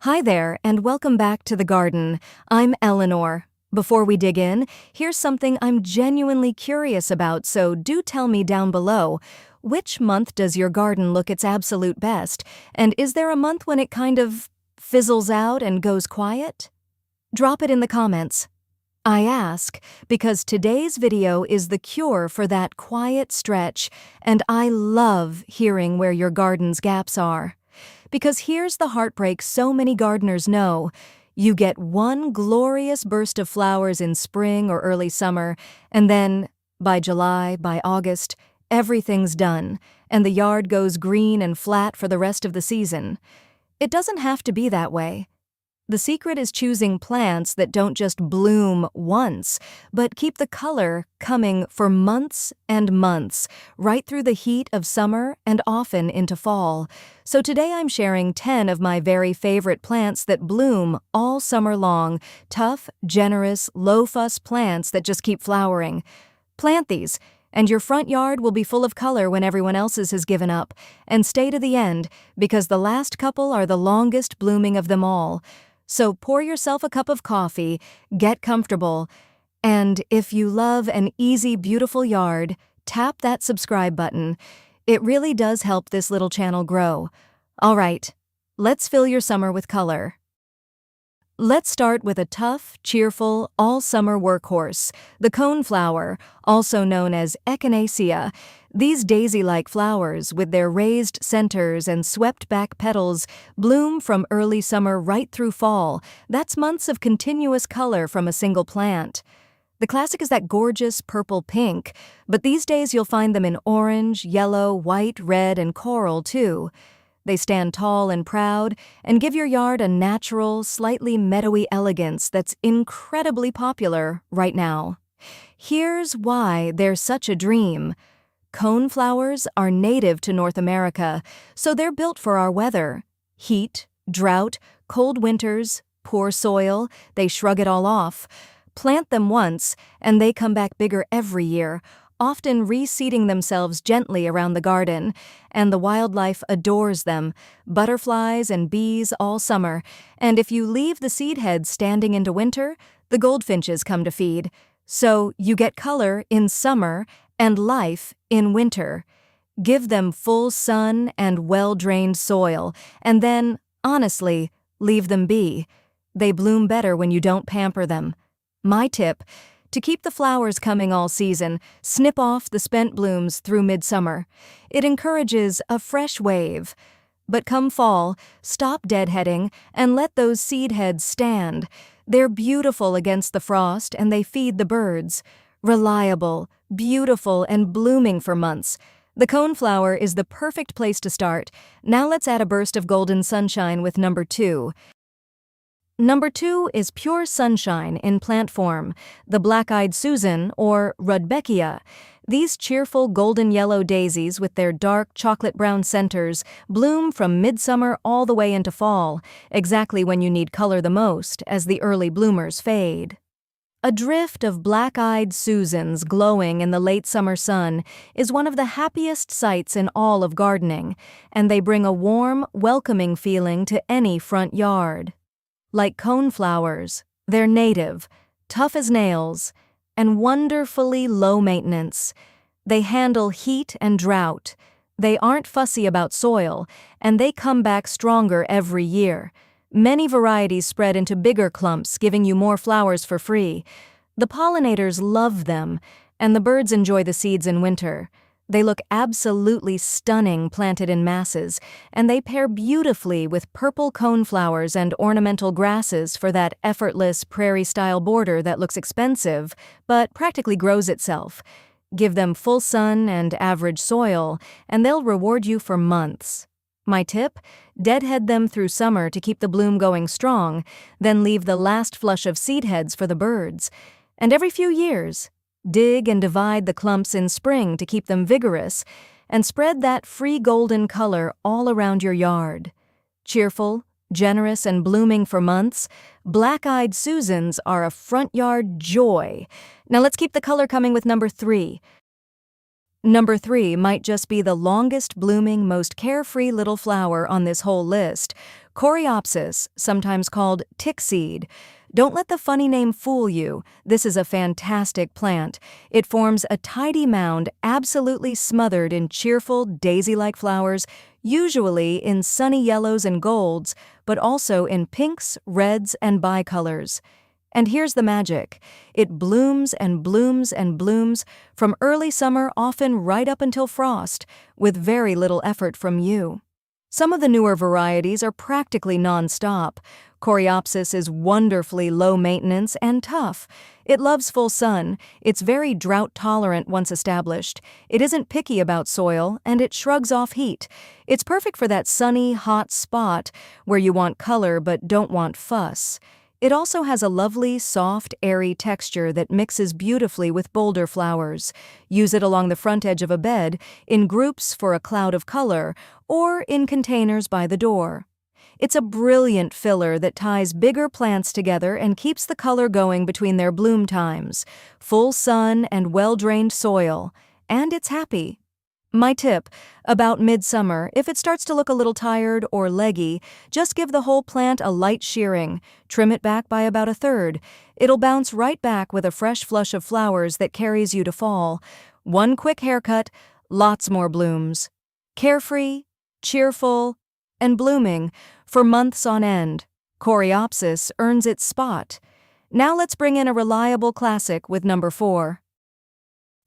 Hi there, and welcome back to the garden. I'm Eleanor. Before we dig in, here's something I'm genuinely curious about, so do tell me down below. Which month does your garden look its absolute best? And is there a month when it kind of fizzles out and goes quiet? Drop it in the comments. I ask because today's video is the cure for that quiet stretch, and I love hearing where your garden's gaps are. Because here's the heartbreak so many gardeners know. You get one glorious burst of flowers in spring or early summer, and then, by July, by August, everything's done, and the yard goes green and flat for the rest of the season. It doesn't have to be that way. The secret is choosing plants that don't just bloom once, but keep the color coming for months and months, right through the heat of summer and often into fall. So today I'm sharing 10 of my very favorite plants that bloom all summer long, tough, generous, low-fuss plants that just keep flowering. Plant these, and your front yard will be full of color when everyone else's has given up. And stay to the end, because the last couple are the longest blooming of them all. So pour yourself a cup of coffee, get comfortable, and if you love an easy, beautiful yard, tap that subscribe button. It really does help this little channel grow. All right, let's fill your summer with color. Let's start with a tough, cheerful, all-summer workhorse, the coneflower, also known as Echinacea. These daisy-like flowers, with their raised centers and swept-back petals, bloom from early summer right through fall. That's months of continuous color from a single plant. The classic is that gorgeous purple pink, but these days you'll find them in orange, yellow, white, red, and coral too. They stand tall and proud and give your yard a natural, slightly meadowy elegance that's incredibly popular right now. Here's why they're such a dream. Coneflowers are native to North America, so they're built for our weather. Heat, drought, cold winters, poor soil, they shrug it all off. Plant them once, and they come back bigger every year, often reseeding themselves gently around the garden, and the wildlife adores them, butterflies and bees all summer, and if you leave the seed heads standing into winter, the goldfinches come to feed. So you get color in summer and life in winter. Give them full sun and well-drained soil, and then, honestly, leave them be. They bloom better when you don't pamper them. My tip: to keep the flowers coming all season, snip off the spent blooms through midsummer. It encourages a fresh wave. But come fall, stop deadheading and let those seed heads stand. They're beautiful against the frost and they feed the birds. Reliable, beautiful, and blooming for months. The coneflower is the perfect place to start. Now let's add a burst of golden sunshine with number 2. Number 2 is pure sunshine in plant form, the black-eyed Susan, or Rudbeckia. These cheerful golden yellow daisies with their dark chocolate-brown centers bloom from midsummer all the way into fall, exactly when you need color the most as the early bloomers fade. A drift of black-eyed Susans glowing in the late summer sun is one of the happiest sights in all of gardening, and they bring a warm, welcoming feeling to any front yard. Like coneflowers, they're native, tough as nails, and wonderfully low maintenance. They handle heat and drought. They aren't fussy about soil, and they come back stronger every year. Many varieties spread into bigger clumps, giving you more flowers for free. The pollinators love them, and the birds enjoy the seeds in winter. They look absolutely stunning planted in masses, and they pair beautifully with purple coneflowers and ornamental grasses for that effortless prairie-style border that looks expensive, but practically grows itself. Give them full sun and average soil, and they'll reward you for months. My tip: deadhead them through summer to keep the bloom going strong, then leave the last flush of seed heads for the birds. And every few years, dig and divide the clumps in spring to keep them vigorous, and spread that free golden color all around your yard. Cheerful, generous, and blooming for months, black-eyed Susans are a front yard joy. Now let's keep the color coming with number 3. Number 3 might just be the longest blooming, most carefree little flower on this whole list, Coreopsis, sometimes called Tickseed. Don't let the funny name fool you. This is a fantastic plant. It forms a tidy mound absolutely smothered in cheerful, daisy-like flowers, usually in sunny yellows and golds, but also in pinks, reds, and bicolors. And here's the magic. It blooms and blooms and blooms from early summer, often right up until frost, with very little effort from you. Some of the newer varieties are practically nonstop. Coreopsis is wonderfully low maintenance and tough. It loves full sun. It's very drought tolerant once established. It isn't picky about soil, and it shrugs off heat. It's perfect for that sunny, hot spot where you want color but don't want fuss. It also has a lovely, soft, airy texture that mixes beautifully with bolder flowers. Use it along the front edge of a bed, in groups for a cloud of color, or in containers by the door. It's a brilliant filler that ties bigger plants together and keeps the color going between their bloom times. Full sun and well-drained soil. And it's happy. My tip, about midsummer, if it starts to look a little tired or leggy, just give the whole plant a light shearing. Trim it back by about a third. It'll bounce right back with a fresh flush of flowers that carries you to fall. One quick haircut, lots more blooms. Carefree, cheerful, and blooming for months on end. Coreopsis earns its spot. Now let's bring in a reliable classic with number 4.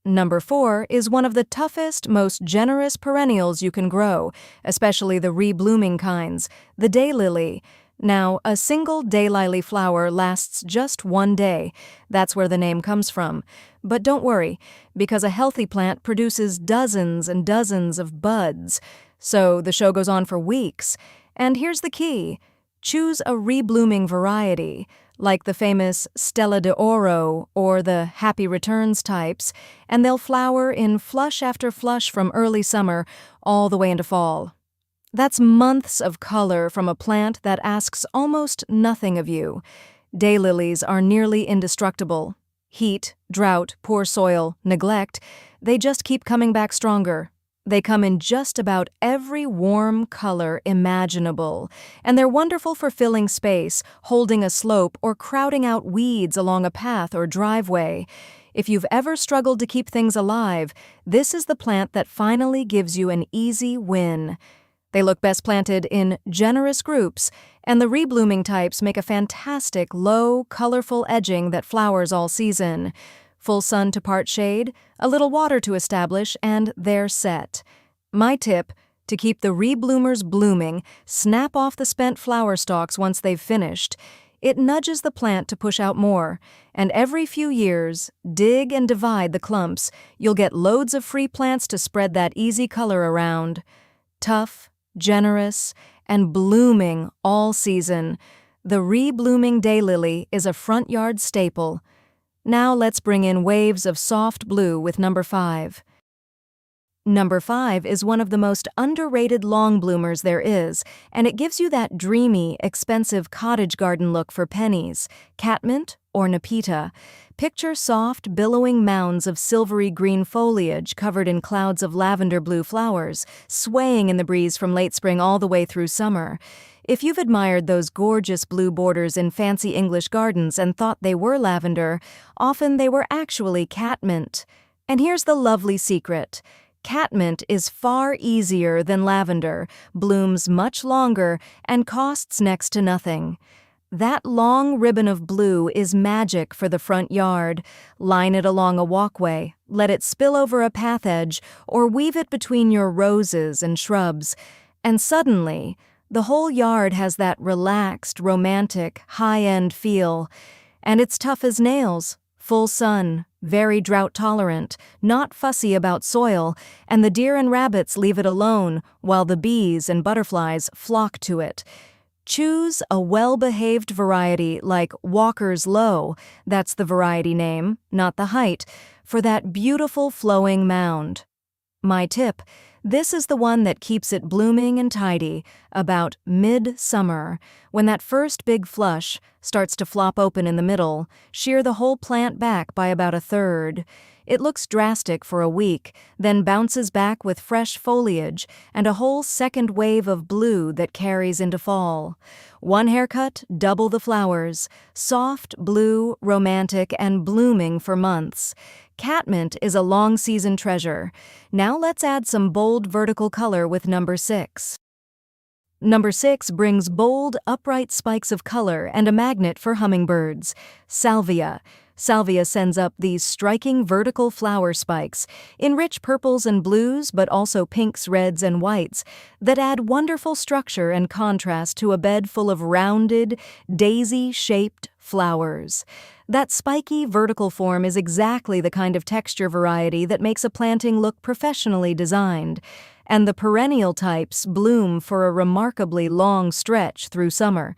Number 4 is one of the toughest, most generous perennials you can grow, especially the reblooming kinds, the daylily. Now, a single daylily flower lasts just one day. That's where the name comes from. But don't worry, because a healthy plant produces dozens and dozens of buds. So the show goes on for weeks. And here's the key. Choose a reblooming variety, like the famous Stella d'Oro or the Happy Returns types, and they'll flower in flush after flush from early summer all the way into fall. That's months of color from a plant that asks almost nothing of you. Daylilies are nearly indestructible. Heat, drought, poor soil, neglect, they just keep coming back stronger. They come in just about every warm color imaginable, and they're wonderful for filling space, holding a slope, or crowding out weeds along a path or driveway. If you've ever struggled to keep things alive, this is the plant that finally gives you an easy win. They look best planted in generous groups, and the reblooming types make a fantastic, low, colorful edging that flowers all season. Full sun to part shade, a little water to establish, and they're set. My tip, to keep the rebloomers blooming, snap off the spent flower stalks once they've finished. It nudges the plant to push out more, and every few years, dig and divide the clumps. You'll get loads of free plants to spread that easy color around. Tough, generous, and blooming all season, the reblooming daylily is a front yard staple. Now let's bring in waves of soft blue with number 5. Number 5 is one of the most underrated long bloomers there is, and it gives you that dreamy, expensive cottage garden look for pennies, Catmint or Nepeta. Picture soft, billowing mounds of silvery green foliage covered in clouds of lavender blue flowers, swaying in the breeze from late spring all the way through summer. If you've admired those gorgeous blue borders in fancy English gardens and thought they were lavender, often they were actually catmint. And here's the lovely secret. Catmint is far easier than lavender, blooms much longer, and costs next to nothing. That long ribbon of blue is magic for the front yard. Line it along a walkway, let it spill over a path edge, or weave it between your roses and shrubs. And suddenly, the whole yard has that relaxed, romantic, high-end feel. And it's tough as nails, full sun, very drought-tolerant, not fussy about soil, and the deer and rabbits leave it alone while the bees and butterflies flock to it. Choose a well-behaved variety like Walker's Low, that's the variety name, not the height, for that beautiful flowing mound. My tip, This is the one that keeps it blooming and tidy about mid-summer, when that first big flush starts to flop open in the middle, shear the whole plant back by about a third. It looks drastic for a week, then bounces back with fresh foliage and a whole second wave of blue that carries into fall. One haircut, double the flowers. Soft, blue, romantic, and blooming for months. Catmint is a long-season treasure. Now let's add some bold vertical color with number 6. Number 6 brings bold, upright spikes of color and a magnet for hummingbirds. Salvia. Salvia sends up these striking vertical flower spikes in rich purples and blues, but also pinks, reds, and whites that add wonderful structure and contrast to a bed full of rounded, daisy-shaped flowers. That spiky vertical form is exactly the kind of texture variety that makes a planting look professionally designed, and the perennial types bloom for a remarkably long stretch through summer.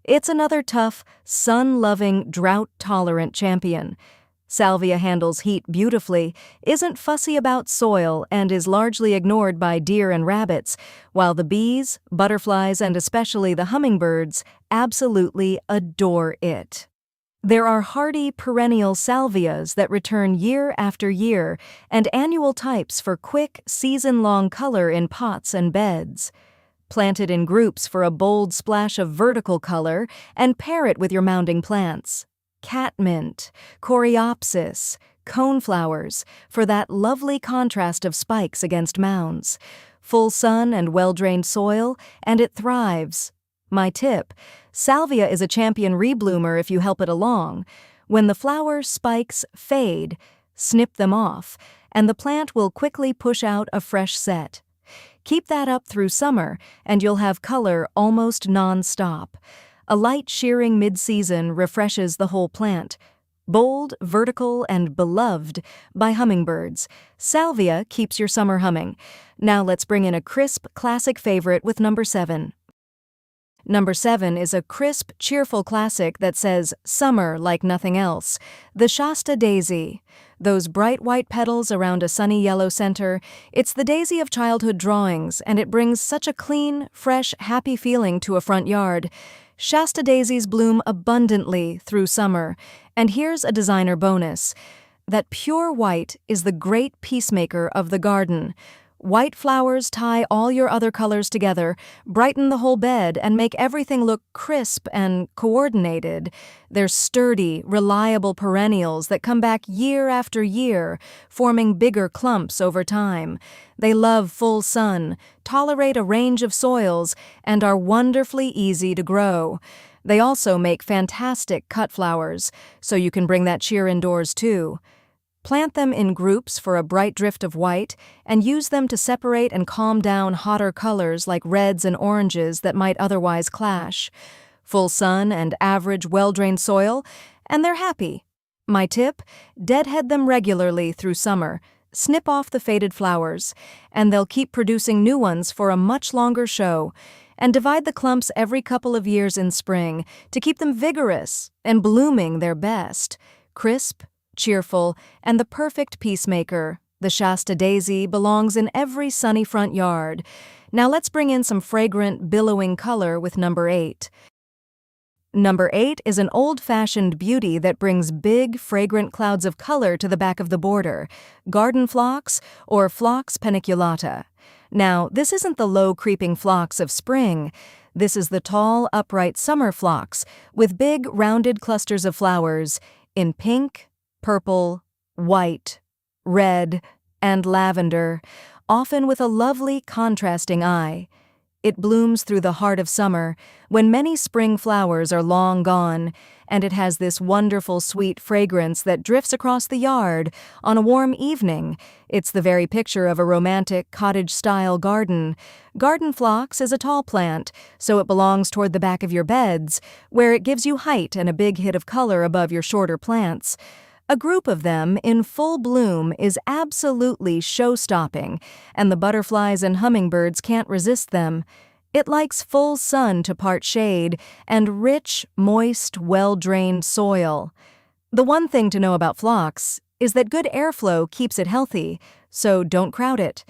It's another tough, sun-loving, drought-tolerant champion. Salvia handles heat beautifully, isn't fussy about soil, and is largely ignored by deer and rabbits, while the bees, butterflies, and especially the hummingbirds absolutely adore it. There are hardy perennial salvias that return year after year, and annual types for quick, season-long color in pots and beds. Plant it in groups for a bold splash of vertical color and pair it with your mounding plants. Catmint, Coreopsis, Coneflowers for that lovely contrast of spikes against mounds. Full sun and well-drained soil, and it thrives. My tip: Salvia is a champion rebloomer if you help it along. When the flower spikes fade, snip them off, and the plant will quickly push out a fresh set. Keep that up through summer, and you'll have color almost non-stop. A light shearing mid-season refreshes the whole plant. Bold, vertical, and beloved by hummingbirds, Salvia keeps your summer humming. Now let's bring in a crisp, classic favorite with number 7. Number 7 is a crisp, cheerful classic that says summer like nothing else. The Shasta Daisy. Those bright white petals around a sunny yellow center, it's the daisy of childhood drawings, and it brings such a clean, fresh, happy feeling to a front yard. Shasta daisies bloom abundantly through summer, and here's a designer bonus. That pure white is the great peacemaker of the garden. White flowers tie all your other colors together, brighten the whole bed, and make everything look crisp and coordinated. They're sturdy, reliable perennials that come back year after year, forming bigger clumps over time. They love full sun, tolerate a range of soils, and are wonderfully easy to grow. They also make fantastic cut flowers, so you can bring that cheer indoors too. Plant them in groups for a bright drift of white, and use them to separate and calm down hotter colors like reds and oranges that might otherwise clash. Full sun and average well-drained soil, and they're happy. My tip: deadhead them regularly through summer, snip off the faded flowers, and they'll keep producing new ones for a much longer show. And divide the clumps every couple of years in spring to keep them vigorous and blooming their best. Crisp, cheerful, and the perfect peacemaker, the Shasta Daisy belongs in every sunny front yard. Now let's bring in some fragrant, billowing color with number 8. Number 8 is an old-fashioned beauty that brings big, fragrant clouds of color to the back of the border, garden phlox or Phlox paniculata. Now, this isn't the low, creeping phlox of spring. This is the tall, upright summer phlox with big, rounded clusters of flowers in pink, purple, white, red, and lavender, often with a lovely contrasting eye. It blooms through the heart of summer, when many spring flowers are long gone, and it has this wonderful sweet fragrance that drifts across the yard on a warm evening. It's the very picture of a romantic cottage-style garden. Garden phlox is a tall plant, so it belongs toward the back of your beds, where it gives you height and a big hit of color above your shorter plants. A group of them in full bloom is absolutely show-stopping, and the butterflies and hummingbirds can't resist them. It likes full sun to part shade and rich, moist, well-drained soil. The one thing to know about phlox is that good airflow keeps it healthy, so don't crowd it.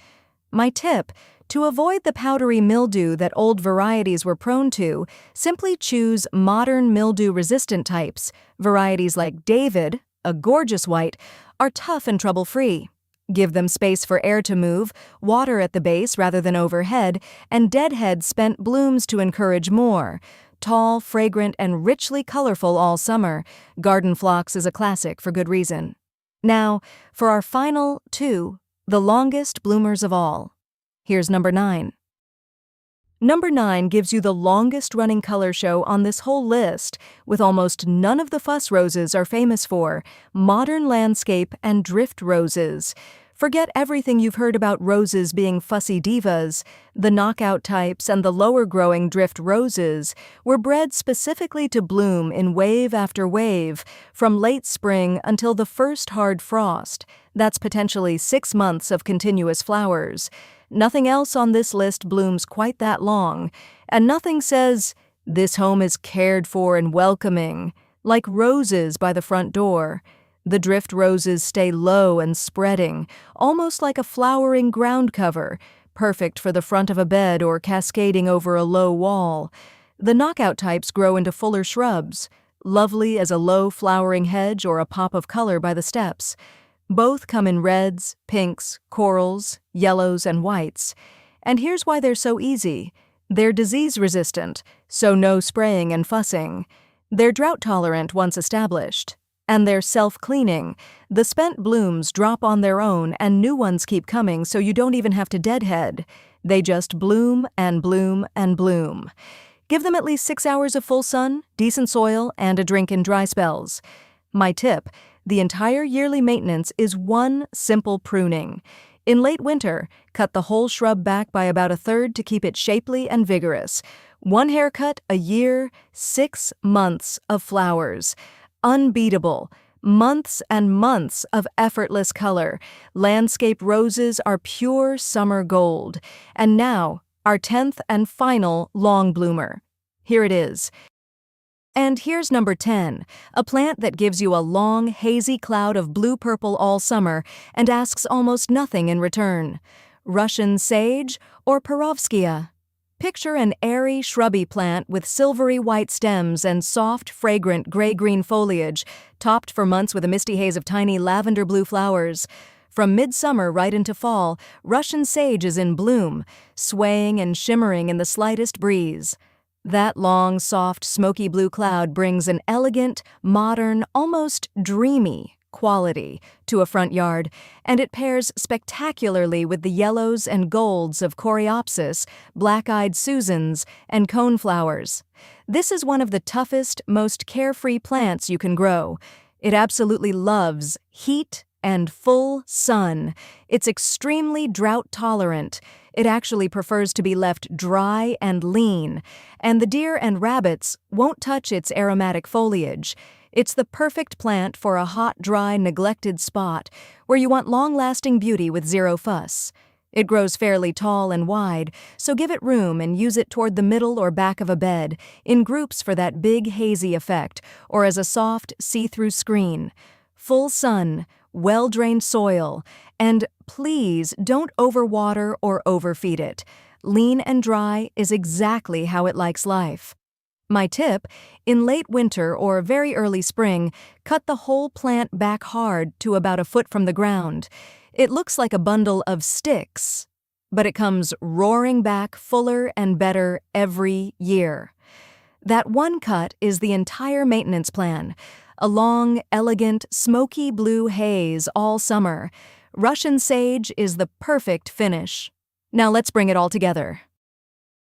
My tip: to avoid the powdery mildew that old varieties were prone to, simply choose modern mildew-resistant types. Varieties like David, a gorgeous white, are tough and trouble-free. Give them space for air to move, water at the base rather than overhead, and deadhead spent blooms to encourage more. Tall, fragrant, and richly colorful all summer, garden phlox is a classic for good reason. Now, for our final two, the longest bloomers of all. Here's number 9. Number 9 gives you the longest running color show on this whole list, with almost none of the fuss roses are famous for: modern landscape and drift roses. Forget everything you've heard about roses being fussy divas. The knockout types and the lower-growing drift roses were bred specifically to bloom in wave after wave, from late spring until the first hard frost. That's potentially 6 months of continuous flowers. Nothing else on this list blooms quite that long, and nothing says, "This home is cared for and welcoming," like roses by the front door. The drift roses stay low and spreading, almost like a flowering ground cover, perfect for the front of a bed or cascading over a low wall. The knockout types grow into fuller shrubs, lovely as a low flowering hedge or a pop of color by the steps. Both come in reds, pinks, corals, yellows, and whites. And here's why they're so easy. They're disease-resistant, so no spraying and fussing. They're drought-tolerant once established. And they're self-cleaning. The spent blooms drop on their own and new ones keep coming, so you don't even have to deadhead. They just bloom and bloom and bloom. Give them at least 6 hours of full sun, decent soil, and a drink in dry spells. My tip: the entire yearly maintenance is one simple pruning. In late winter, cut the whole shrub back by about 1/3 to keep it shapely and vigorous. One haircut a year, 6 months of flowers. Unbeatable. Months and months of effortless color. Landscape roses are pure summer gold. And now, our 10th and final long bloomer. Here it is. And here's number 10, a plant that gives you a long, hazy cloud of blue-purple all summer and asks almost nothing in return. Russian sage or Perovskia. Picture an airy, shrubby plant with silvery white stems and soft, fragrant gray-green foliage, topped for months with a misty haze of tiny lavender-blue flowers. From midsummer right into fall, Russian sage is in bloom, swaying and shimmering in the slightest breeze. That long, soft, smoky blue cloud brings an elegant, modern, almost dreamy quality to a front yard, and it pairs spectacularly with the yellows and golds of Coreopsis, black-eyed Susans, and coneflowers. This is one of the toughest, most carefree plants you can grow. It absolutely loves heat and full sun. It's extremely drought-tolerant. It actually prefers to be left dry and lean, and the deer and rabbits won't touch its aromatic foliage. It's the perfect plant for a hot, dry, neglected spot where you want long-lasting beauty with zero fuss. It grows fairly tall and wide, so give it room and use it toward the middle or back of a bed, in groups for that big, hazy effect, or as a soft, see-through screen. Full sun, well-drained soil, and please don't overwater or overfeed it. Lean and dry is exactly how it likes life. My tip: in late winter or very early spring, cut the whole plant back hard to about 1 foot from the ground. It looks like a bundle of sticks, but it comes roaring back fuller and better every year. That one cut is the entire maintenance plan. A long, elegant, smoky blue haze all summer. Russian sage is the perfect finish. Now let's bring it all together.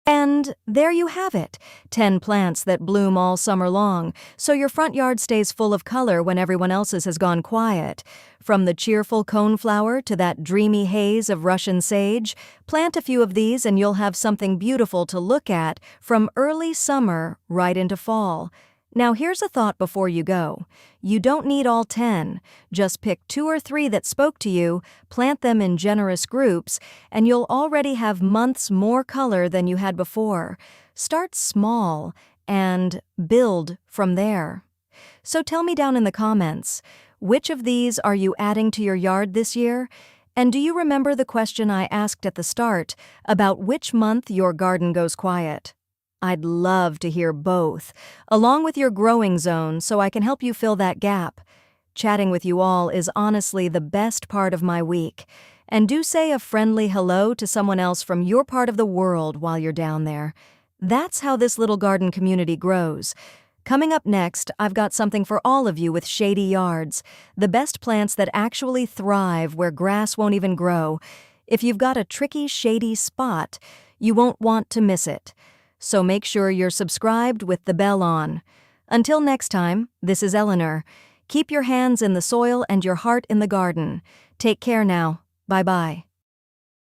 And there you have it, 10 plants that bloom all summer long, so your front yard stays full of color when everyone else's has gone quiet. From the cheerful coneflower to that dreamy haze of Russian sage, plant a few of these and you'll have something beautiful to look at from early summer right into fall. Now here's a thought before you go. You don't need all 10. Just pick 2 or 3 that spoke to you, plant them in generous groups, and you'll already have months more color than you had before. Start small and build from there. So tell me down in the comments, which of these are you adding to your yard this year? And do you remember the question I asked at the start about which month your garden goes quiet? I'd love to hear both, along with your growing zone, so I can help you fill that gap. Chatting with you all is honestly the best part of my week. And do say a friendly hello to someone else from your part of the world while you're down there. That's how this little garden community grows. Coming up next, I've got something for all of you with shady yards, the best plants that actually thrive where grass won't even grow. If you've got a tricky, shady spot, you won't want to miss it. So make sure you're subscribed with the bell on. Until next time, this is Eleanor. Keep your hands in the soil and your heart in the garden. Take care now. Bye-bye.